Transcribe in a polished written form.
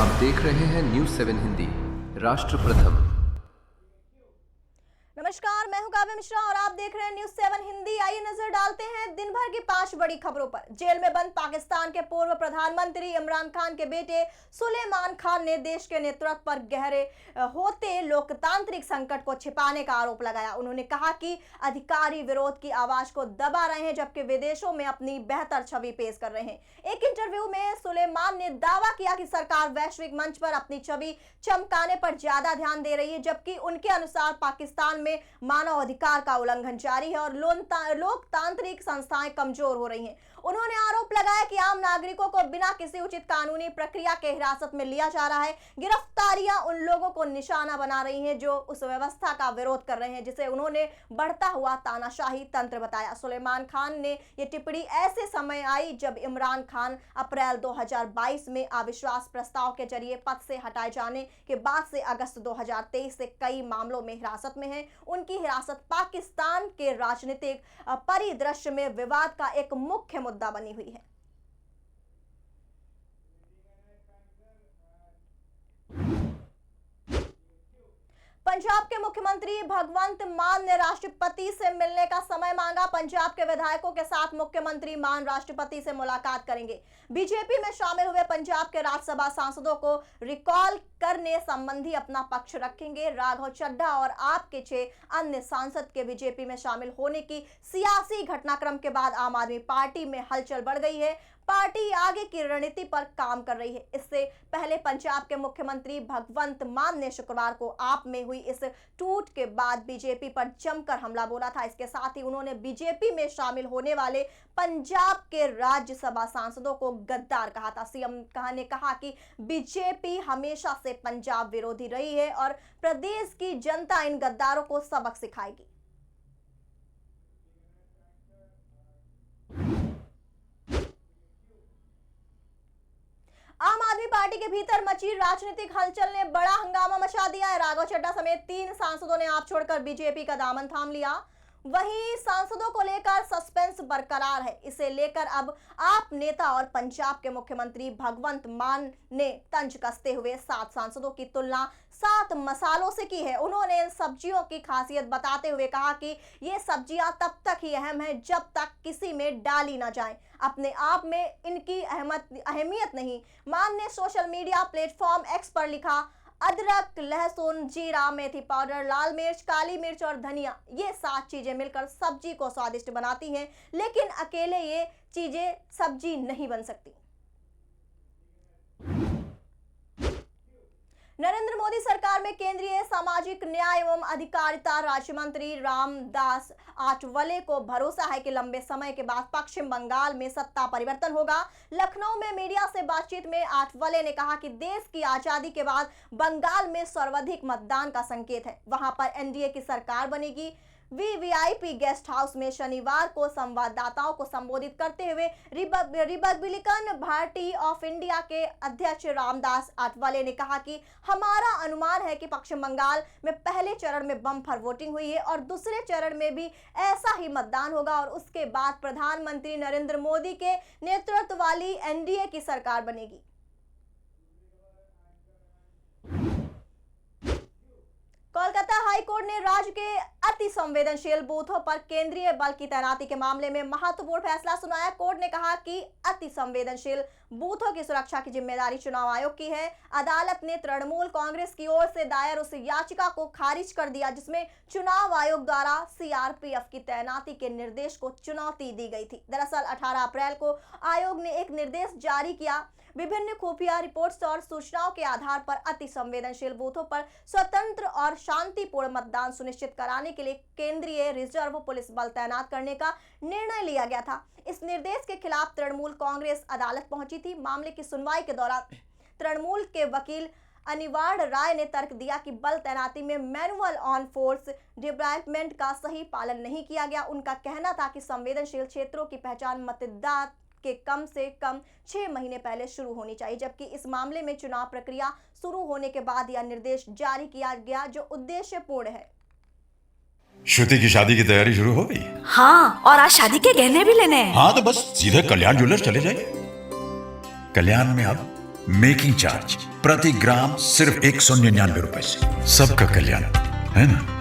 आप देख रहे हैं न्यूज़ 7 हिंदी, राष्ट्र प्रथम। नमस्कार, मैं हूं काव्य मिश्रा और आप देख रहे हैं न्यूज़ 7 हिंदी। आइए नजर डालते हैं दिन भर की 5 बड़ी खबरों पर। जेल में बंद पाकिस्तान के पूर्व प्रधानमंत्री इमरान खान के बेटे सुलेमान खान ने देश के नेतृत्व पर गहरे होते लोकतांत्रिक संकट को छिपाने का आरोप लगाया। उन्होंने कहा कि अधिकारी विरोध की आवाज को दबा रहे हैं, जबकि विदेशों में अपनी बेहतर छवि पेश कर रहे हैं। एक इंटरव्यू में सुलेमान ने दावा किया कि सरकार वैश्विक मंच पर अपनी छवि चमकाने पर ज्यादा ध्यान दे रही है, जबकि उनके अनुसार पाकिस्तान में मानव अधिकार का उल्लंघन जारी है और लोकतांत्रिक संस्थाएं कमजोर हो रही हैं। उन्होंने आरोप लगाया कि आम नागरिकों को बिना किसी उचित कानूनी प्रक्रिया के हिरासत में लिया जा रहा है। गिरफ्तारियां उन लोगों को निशाना बना रही हैं जो उस व्यवस्था का विरोध कर रहे हैं जिसे उन्होंने बढ़ता हुआ तानाशाही तंत्र बताया। सुलेमान खान ने यह टिप्पणी ऐसे समय आई जब इमरान खान अप्रैल 2022 में अविश्वास प्रस्ताव के जरिए पद से हटाए जाने के बाद से अगस्त 2023 से कई मामलों में हिरासत में हैं। उनकी हिरासत पाकिस्तान के राजनीतिक परिदृश्य में विवाद का एक मुख्य मुद्दा बनी हुई है। पंजाब के मुख्यमंत्री भगवंत मान ने राष्ट्रपति से मिलने का समय मांगा। पंजाब के विधायकों के साथ मुख्यमंत्री मान राष्ट्रपति से मुलाकात करेंगे। बीजेपी में शामिल हुए पंजाब के राज्यसभा सांसदों को रिकॉल करने संबंधी अपना पक्ष रखेंगे। राघव चड्ढा और आप के 6 अन्य सांसद के बीजेपी में शामिल होने की सियासी घटनाक्रम के बाद आम आदमी पार्टी में हलचल बढ़ गई है। पार्टी आगे की रणनीति पर काम कर रही है। इससे पहले पंजाब के मुख्यमंत्री भगवंत मान ने शुक्रवार को आप में हुई इस टूट के बाद बीजेपी पर जमकर हमला बोला था। इसके साथ ही उन्होंने बीजेपी में शामिल होने वाले पंजाब के राज्यसभा सांसदों को गद्दार कहा था। सीएम ने कहा कि बीजेपी हमेशा से पंजाब विरोधी रही है और प्रदेश की जनता इन गद्दारों को सबक सिखाएगी। आम आदमी पार्टी के भीतर मची राजनीतिक हलचल ने बड़ा हंगामा मचा दिया है। राघव चड्ढा समेत 3 सांसदों ने आप छोड़कर बीजेपी का दामन थाम लिया। वहीं सांसदों को लेकर सस्पेंस बरकरार है। इसे लेकर अब आप नेता और पंजाब के मुख्यमंत्री भगवंत मान ने तंज कसते हुए 7 सांसदों की तुलना 7 मसालों से की है। उन्होंने इन सब्जियों की खासियत बताते हुए कहा कि ये सब्जियां तब तक ही अहम है जब तक किसी में डाली ना जाए। अपने आप में इनकी अहमियत नहीं। मान ने सोशल मीडिया प्लेटफॉर्म एक्स पर लिखा, अदरक, लहसुन, जीरा, मेथी पाउडर, लाल मिर्च, काली मिर्च और धनिया, ये 7 चीजें मिलकर सब्जी को स्वादिष्ट बनाती हैं, लेकिन अकेले ये चीजें सब्जी नहीं बन सकती। नरेंद्र मोदी सरकार में केंद्रीय सामाजिक न्याय एवं अधिकारिता राज्य मंत्री रामदास आठवले को भरोसा है कि लंबे समय के बाद पश्चिम बंगाल में सत्ता परिवर्तन होगा। लखनऊ में मीडिया से बातचीत में आठवले ने कहा कि देश की आजादी के बाद बंगाल में सर्वाधिक मतदान का संकेत है। वहां पर एनडीए की सरकार बनेगी। वीवीआईपी गेस्ट हाउस में शनिवार को संवाददाताओं को संबोधित करते हुए रिपब्लिकन पार्टी ऑफ इंडिया के अध्यक्ष रामदास आठवले ने कहा कि हमारा अनुमान है कि पश्चिम बंगाल में पहले चरण में बम्पर वोटिंग हुई है और दूसरे चरण में भी ऐसा ही मतदान होगा और उसके बाद प्रधानमंत्री नरेंद्र मोदी के नेतृत्व वाली एनडीए की सरकार बनेगी। कोलकाता हाईकोर्ट ने राज्य के अति संवेदनशील बूथों पर केंद्रीय बल की तैनाती के मामले में महत्वपूर्ण फैसला सुनाया। कोर्ट ने कहा कि अति संवेदनशील बूथों की सुरक्षा की जिम्मेदारी चुनाव आयोग की है। अदालत ने तृणमूल कांग्रेस की ओर से दायर उस याचिका को खारिज कर दिया जिसमें चुनाव आयोग द्वारा सीआरपीएफ की तैनाती के निर्देश को चुनौती दी गई थी। दरअसल 18 अप्रैल को आयोग ने एक निर्देश जारी किया। विभिन्न खुफिया रिपोर्ट्स और सूचनाओं के आधार पर अति संवेदनशील बूथों पर स्वतंत्र और शांतिपूर्ण मतदान सुनिश्चित कराने के लिए केंद्रीय रिजर्व पुलिस बल तैनात करने का निर्णय लिया गया था। इस निर्देश के खिलाफ तृणमूल कांग्रेस अदालत पहुंची थी। मामले की सुनवाई के दौरान तृणमूल के वकील अनिवार्य राय ने तर्क दिया कि बल तैनाती में मैनुअल ऑन फोर्स डिप्लॉयमेंट का सही पालन नहीं किया गया। उनका कहना था कि संवेदनशील क्षेत्रों की पहचान मतदान के कम से कम 6 महीने पहले शुरू होनी चाहिए, जबकि इस मामले में चुनाव प्रक्रिया शुरू होने के बाद यह निर्देश जारी किया गया जो उद्देश्यपूर्ण है। श्रुति की शादी की तैयारी शुरू हो गई? हाँ, और आज शादी के गहने भी लेने हैं। हाँ तो बस सीधे कल्याण ज्वेलर्स चले जाइए। कल्याण में अब मेकिंग चार्ज प्रति ग्राम सिर्फ 199 रुपए से। सबका कल्याण, है ना?